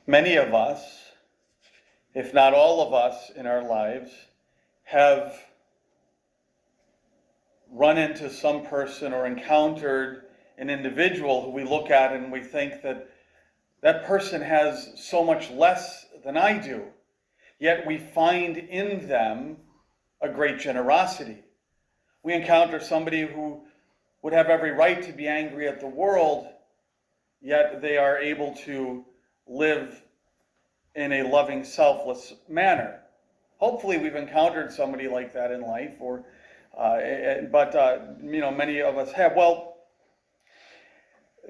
Many of us, if not all of us in our lives, have run into some person or encountered an individual who we look at and we think that that person has so much less than I do, yet we find in them a great generosity. We encounter somebody who would have every right to be angry at the world, yet they are able to live in a loving, selfless manner. Hopefully we've encountered somebody like that in life, but many of us have. Well,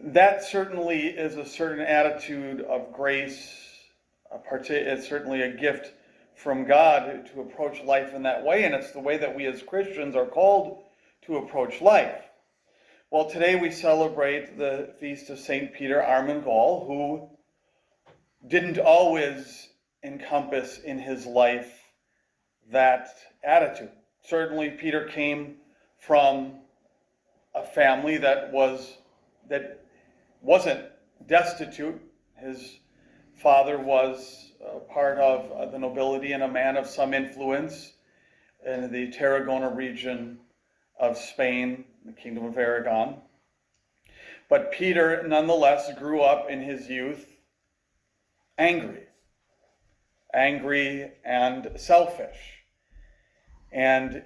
that certainly is a certain attitude of grace. It's certainly a gift from God to approach life in that way, and it's the way that we as Christians are called to approach life. Well, today we celebrate the feast of St. Peter Armengol, who didn't always encompass in his life that attitude. Certainly Peter came from a family that wasn't destitute. His father was part of the nobility and a man of some influence in the Tarragona region of Spain, the Kingdom of Aragon. But Peter, nonetheless, grew up in his youth angry and selfish. And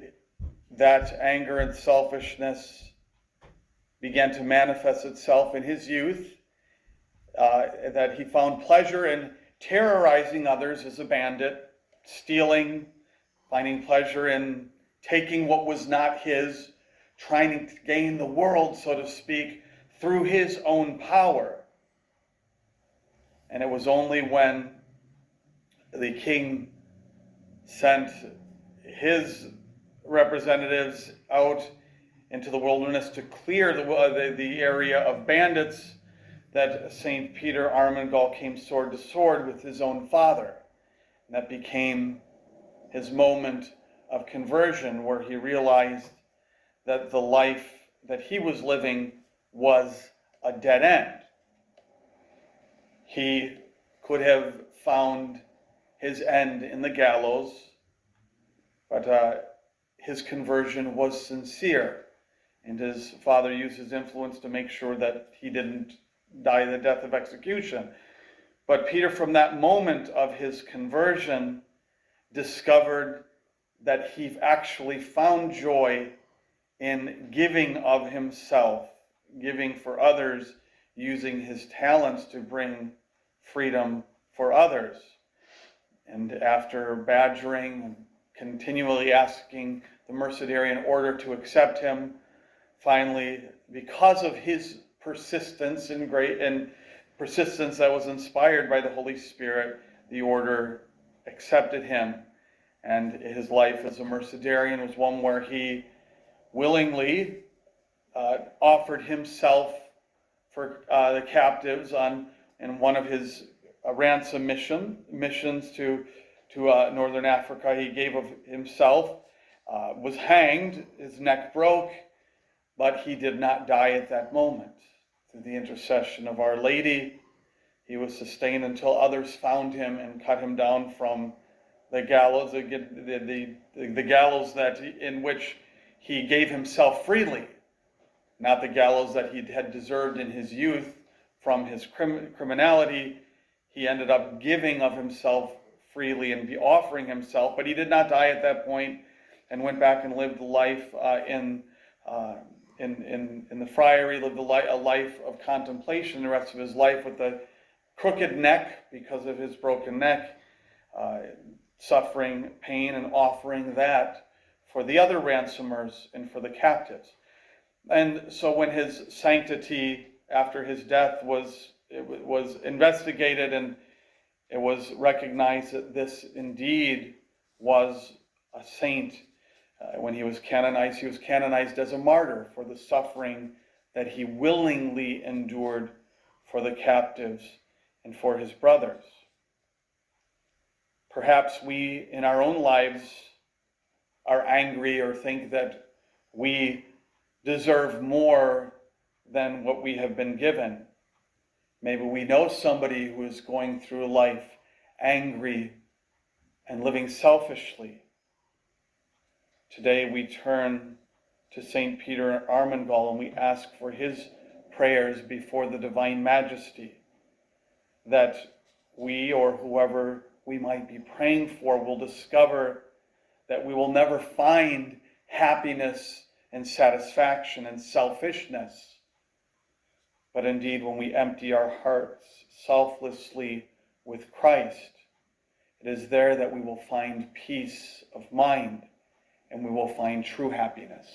that anger and selfishness began to manifest itself in his youth, that he found pleasure in terrorizing others as a bandit, stealing, finding pleasure in taking what was not his, trying to gain the world, so to speak, through his own power. And it was only when the king sent his representatives out into the wilderness to clear the area of bandits that St. Peter Armengol came sword to sword with his own father. And that became his moment of conversion, where he realized that the life that he was living was a dead end. He could have found his end in the gallows, but his conversion was sincere, and his father used his influence to make sure that he didn't die the death of execution. But Peter, from that moment of his conversion, discovered that he actually found joy in giving of himself, giving for others, using his talents to bring freedom for others. And after badgering and continually asking the Mercedarian order to accept him, finally, because of his persistence and persistence that was inspired by the Holy Spirit, the order accepted him. And his life as a Mercedarian was one where he willingly offered himself for the captives in one of his ransom missions to northern Africa. He gave of himself, was hanged, his neck broke, but he did not die at that moment. Through the intercession of Our Lady, he was sustained until others found him and cut him down from the gallows, the gallows in which he gave himself freely, not the gallows that he had deserved in his youth from his criminality. He ended up giving of himself freely and offering himself, but he did not die at that point, and went back and lived a life in the friary, lived a life of contemplation the rest of his life, with a crooked neck because of his broken neck, suffering pain and offering that for the other ransomers and for the captives. And so when his sanctity after his death was investigated, and it was recognized that this indeed was a saint. When he was canonized as a martyr for the suffering that he willingly endured for the captives and for his brothers. Perhaps we in our own lives are angry or think that we deserve more than what we have been given. Maybe we know somebody who is going through life angry and living selfishly. Today we turn to St. Peter Armengol and we ask for his prayers before the Divine Majesty, that we or whoever we might be praying for will discover that we will never find happiness and satisfaction and selfishness. But indeed, when we empty our hearts selflessly with Christ, it is there that we will find peace of mind and we will find true happiness.